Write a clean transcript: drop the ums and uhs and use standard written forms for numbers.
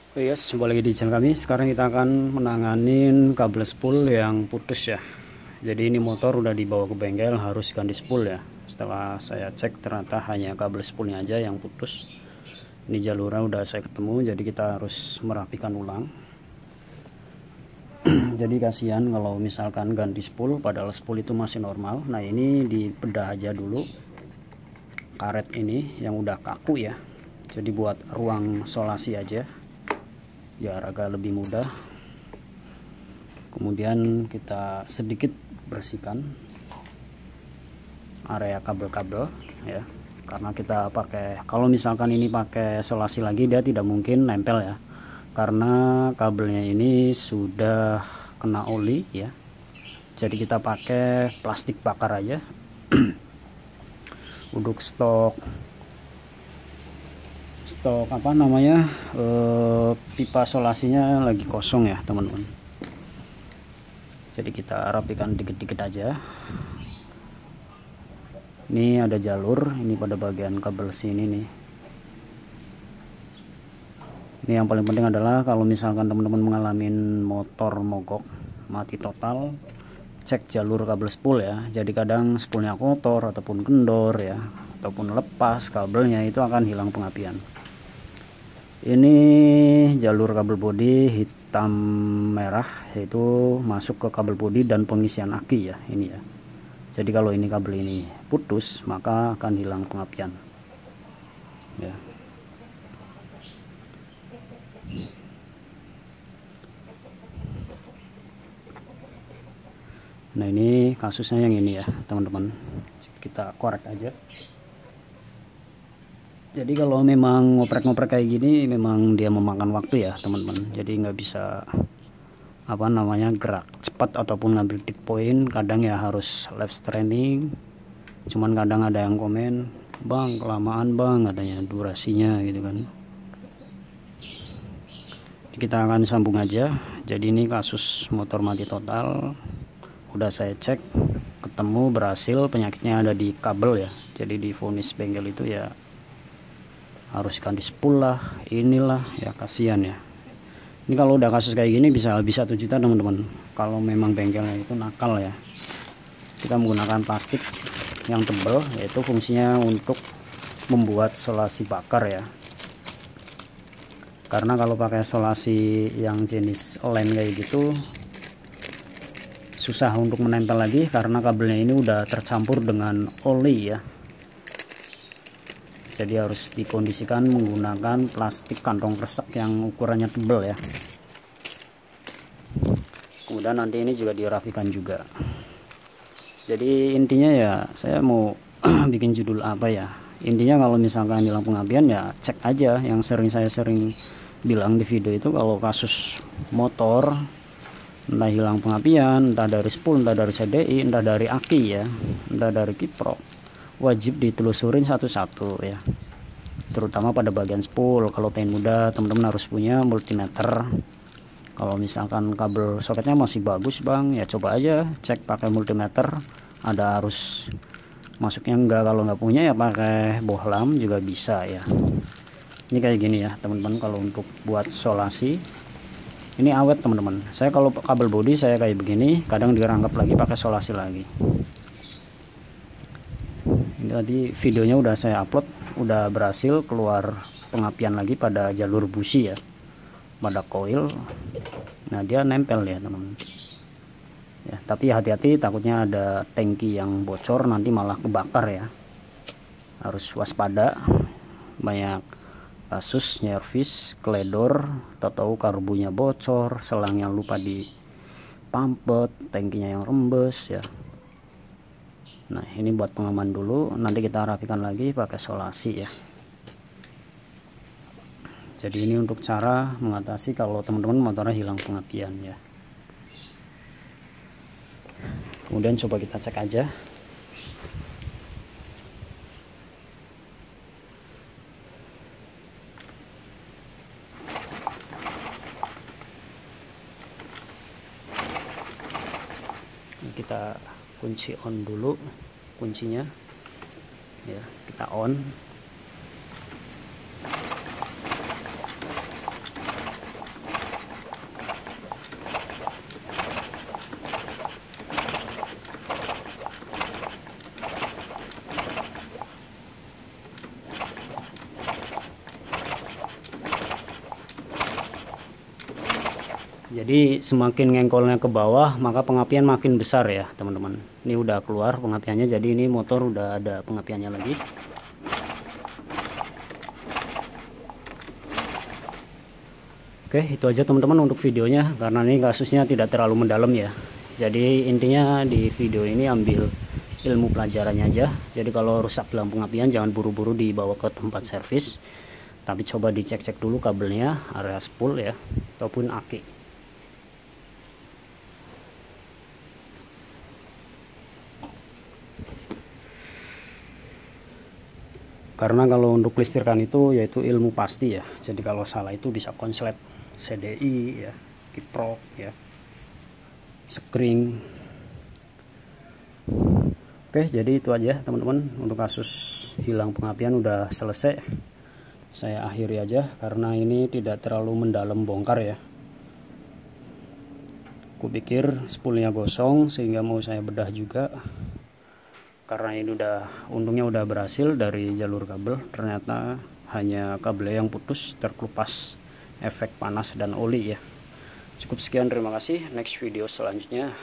Oh yes, jumpa lagi di channel kami. Sekarang kita akan menanganin kabel spool yang putus ya. Jadi ini motor udah dibawa ke bengkel, harus ganti spool ya. Setelah saya cek ternyata hanya kabel spoolnya aja yang putus. Ini jalurnya udah saya ketemu, jadi kita harus merapikan ulang. Jadi kasihan kalau misalkan ganti spool padahal spool itu masih normal. Nah ini dibedah aja dulu karet ini yang udah kaku ya. Jadi buat ruang solasi aja biar agak lebih mudah. Kemudian kita sedikit bersihkan area kabel-kabel ya, karena kita pakai, kalau misalkan ini pakai solasi lagi dia tidak mungkin nempel ya, karena kabelnya ini sudah kena oli ya. Jadi kita pakai plastik bakar aja. Untuk stok apa namanya, pipa solasinya lagi kosong ya teman-teman. Jadi kita rapikan dikit-dikit aja. Ini ada jalur ini pada bagian kabel sini nih. Ini yang paling penting adalah kalau misalkan teman-teman mengalami motor mogok mati total, cek jalur kabel spool ya. Jadi kadang spoolnya kotor ataupun kendor ya, ataupun lepas kabelnya, itu akan hilang pengapian. Ini jalur kabel bodi hitam merah, yaitu masuk ke kabel bodi dan pengisian aki ya ini ya. Jadi kalau ini kabel ini putus maka akan hilang pengapian ya. Nah ini kasusnya yang ini ya teman-teman, kita korek aja. Jadi kalau memang ngoprek-ngoprek kayak gini memang dia memakan waktu ya teman-teman. Jadi nggak bisa apa namanya gerak cepat ataupun ngambil tip point. Kadang ya harus live streaming. Cuman kadang ada yang komen, "Bang, kelamaan bang," katanya durasinya gitu kan. Kita akan sambung aja. Jadi ini kasus motor mati total. Udah saya cek, ketemu berhasil, penyakitnya ada di kabel ya. Jadi di vonis bengkel itu ya harus ganti spool lah, inilah ya, kasihan ya. Ini kalau udah kasus kayak gini bisa habis 1 juta teman-teman, kalau memang bengkelnya itu nakal ya. Kita menggunakan plastik yang tebal, yaitu fungsinya untuk membuat solasi bakar ya. Karena kalau pakai solasi yang jenis lem kayak gitu susah untuk menempel lagi, karena kabelnya ini udah tercampur dengan oli ya. Jadi harus dikondisikan menggunakan plastik kantong kresek yang ukurannya tebal ya. Kemudian nanti ini juga dirapikan juga. Jadi intinya ya, saya mau bikin judul apa ya, intinya kalau misalkan hilang pengapian ya cek aja yang saya sering bilang di video itu. Kalau kasus motor entah hilang pengapian, entah dari spool, entah dari CDI, entah dari aki ya, entah dari kiprok, wajib ditelusurin satu-satu ya, terutama pada bagian spool. Kalau pengen mudah, teman-teman harus punya multimeter. Kalau misalkan kabel soketnya masih bagus bang, ya coba aja cek pakai multimeter ada arus masuknya enggak. Kalau nggak punya ya pakai bohlam juga bisa ya. Ini kayak gini ya teman-teman. Kalau untuk buat solasi ini awet teman-teman. Saya kalau kabel bodi saya kayak begini, kadang dirangkap lagi pakai solasi lagi. Ini tadi videonya udah saya upload, udah berhasil keluar pengapian lagi pada jalur busi ya, pada koil. Nah dia nempel ya teman-teman ya, tapi hati-hati takutnya ada tangki yang bocor nanti malah kebakar ya. Harus waspada. Banyak kasus nyervis keledor, tahu karbunya bocor, selangnya lupa dipampet, tangkinya yang rembes ya. Nah ini buat pengaman dulu, nanti kita rapikan lagi pakai solasi ya. Jadi ini untuk cara mengatasi kalau teman-teman motornya hilang pengapian ya. Kemudian coba kita cek aja. Ini kita kunci on dulu, kuncinya ya, kita on. Jadi semakin ngengkolnya ke bawah maka pengapian makin besar ya teman-teman. Ini udah keluar pengapiannya, jadi ini motor udah ada pengapiannya lagi. Oke, itu aja teman-teman untuk videonya, karena ini kasusnya tidak terlalu mendalam ya. Jadi intinya di video ini ambil ilmu pelajarannya aja. Jadi kalau rusak dalam pengapian jangan buru-buru dibawa ke tempat servis, tapi coba dicek-cek dulu kabelnya, area spool ya, ataupun aki. Karena kalau untuk listrikan itu yaitu ilmu pasti ya. Jadi kalau salah itu bisa konslet CDI ya, kiprok ya, skring. Oke, jadi itu aja teman-teman untuk kasus hilang pengapian udah selesai. Saya akhiri aja karena ini tidak terlalu mendalam bongkar ya. Kupikir spoolnya gosong sehingga mau saya bedah juga. Karena ini untungnya udah berhasil dari jalur kabel, ternyata hanya kabelnya yang putus terkelupas efek panas dan oli ya. Cukup sekian, terima kasih. Next video selanjutnya